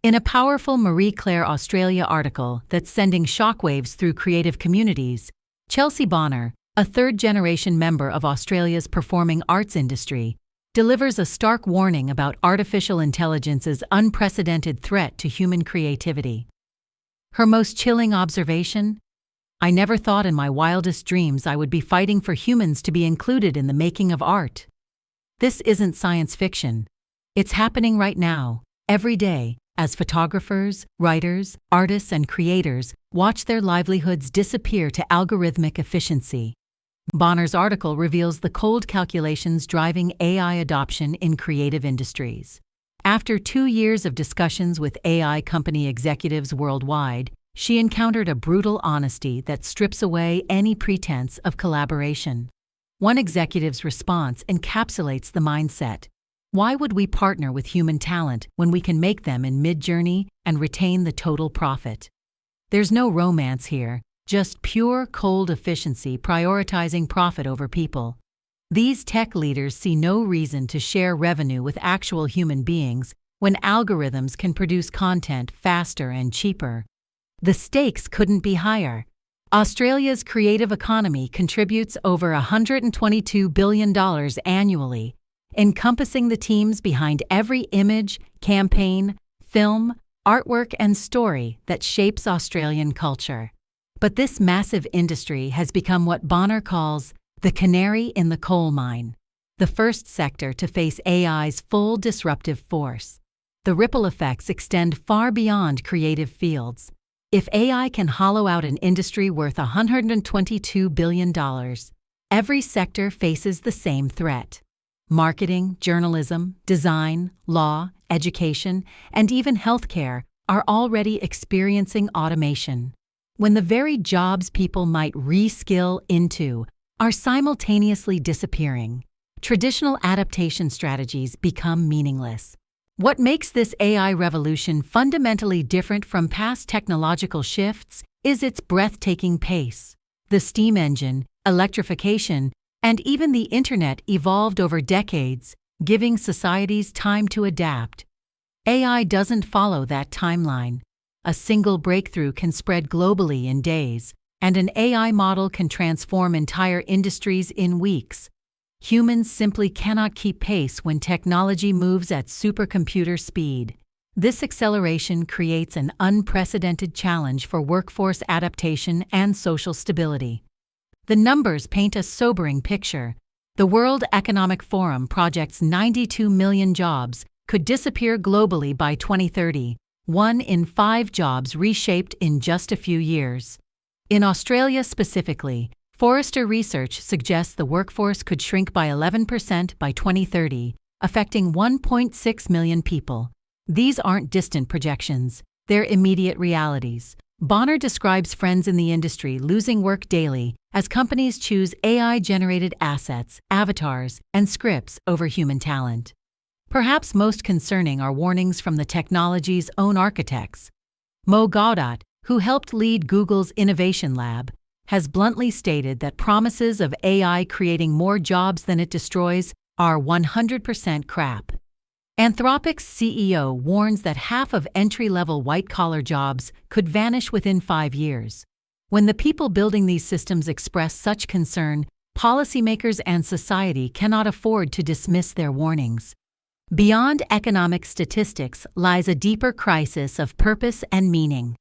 In a powerful Marie Claire Australia article that's sending shockwaves through creative communities, Chelsea Bonner, a third-generation member of Australia's performing arts industry, delivers a stark warning about artificial intelligence's unprecedented threat to human creativity. Her most chilling observation? "I never thought in my wildest dreams I would be fighting for humans to be included in the making of art." This isn't science fiction. It's happening right now, every day, as photographers, writers, artists, and creators watch their livelihoods disappear to algorithmic efficiency. Bonner's article reveals the cold calculations driving AI adoption in creative industries. After 2 years of discussions with AI company executives worldwide, she encountered a brutal honesty that strips away any pretense of collaboration. One executive's response encapsulates the mindset. "Why would we partner with human talent when we can make them in mid-journey and retain the total profit?" There's no romance here, just pure, cold efficiency prioritizing profit over people. These tech leaders see no reason to share revenue with actual human beings when algorithms can produce content faster and cheaper. The stakes couldn't be higher. Australia's creative economy contributes over $122 billion annually, encompassing the teams behind every image, campaign, film, artwork, and story that shapes Australian culture. But this massive industry has become what Bonner calls the canary in the coal mine, the first sector to face AI's full disruptive force. The ripple effects extend far beyond creative fields. If AI can hollow out an industry worth $122 billion, every sector faces the same threat. Marketing, journalism, design, law, education, and even healthcare are already experiencing automation. When the very jobs people might re-skill into are simultaneously disappearing, traditional adaptation strategies become meaningless. What makes this AI revolution fundamentally different from past technological shifts is its breathtaking pace. The steam engine, electrification, and even the internet evolved over decades, giving societies time to adapt. AI doesn't follow that timeline. A single breakthrough can spread globally in days, and an AI model can transform entire industries in weeks. Humans simply cannot keep pace when technology moves at supercomputer speed. This acceleration creates an unprecedented challenge for workforce adaptation and social stability. The numbers paint a sobering picture. The World Economic Forum projects 92 million jobs could disappear globally by 2030, 1 in 5 jobs reshaped in just a few years. In Australia specifically, Forrester Research suggests the workforce could shrink by 11% by 2030, affecting 1.6 million people. These aren't distant projections, they're immediate realities. Bonner describes friends in the industry losing work daily as companies choose AI-generated assets, avatars, and scripts over human talent. Perhaps most concerning are warnings from the technology's own architects. Mo Gaudat, who helped lead Google's Innovation Lab, has bluntly stated that promises of AI creating more jobs than it destroys are 100% crap. Anthropic's CEO warns that half of entry-level white-collar jobs could vanish within 5 years. When the people building these systems express such concern, policymakers and society cannot afford to dismiss their warnings. Beyond economic statistics lies a deeper crisis of purpose and meaning.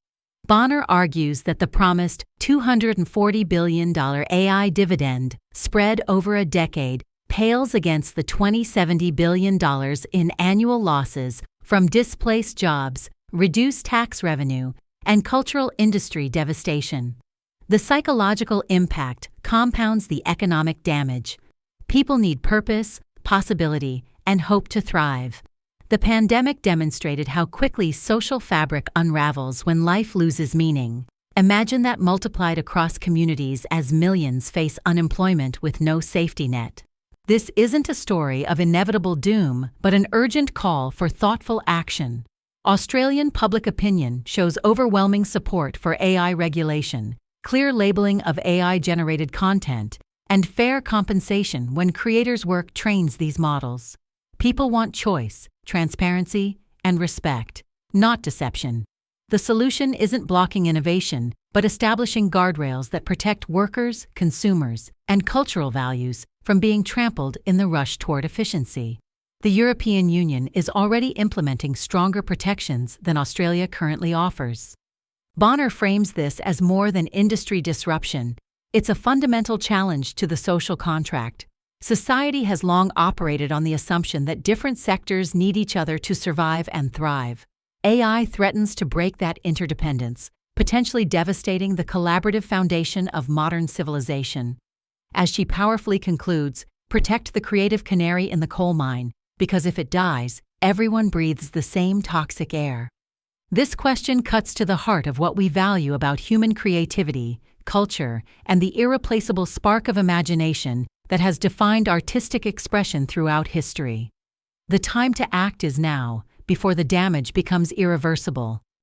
Bonner argues that the promised $240 billion AI dividend spread over a decade pales against the $70 billion in annual losses from displaced jobs, reduced tax revenue, and cultural industry devastation. The psychological impact compounds the economic damage. People need purpose, possibility, and hope to thrive. The pandemic demonstrated how quickly social fabric unravels when life loses meaning. Imagine that multiplied across communities as millions face unemployment with no safety net. This isn't a story of inevitable doom, but an urgent call for thoughtful action. Australian public opinion shows overwhelming support for AI regulation, clear labeling of AI-generated content, and fair compensation when creators' work trains these models. People want choice, transparency, and respect. not deception. The solution isn't blocking innovation, but establishing guardrails that protect workers, consumers, and cultural values from being trampled in the rush toward efficiency. The European Union is already implementing stronger protections than Australia currently offers. Bonner frames this as more than industry disruption. It's a fundamental challenge to the social contract. Society has long operated on the assumption that different sectors need each other to survive and thrive. AI threatens to break that interdependence, potentially devastating the collaborative foundation of modern civilization. As she powerfully concludes, protect the creative canary in the coal mine, because if it dies, everyone breathes the same toxic air. This question cuts to the heart of what we value about human creativity, culture, and the irreplaceable spark of imagination that has defined artistic expression throughout history. The time to act is now, before the damage becomes irreversible.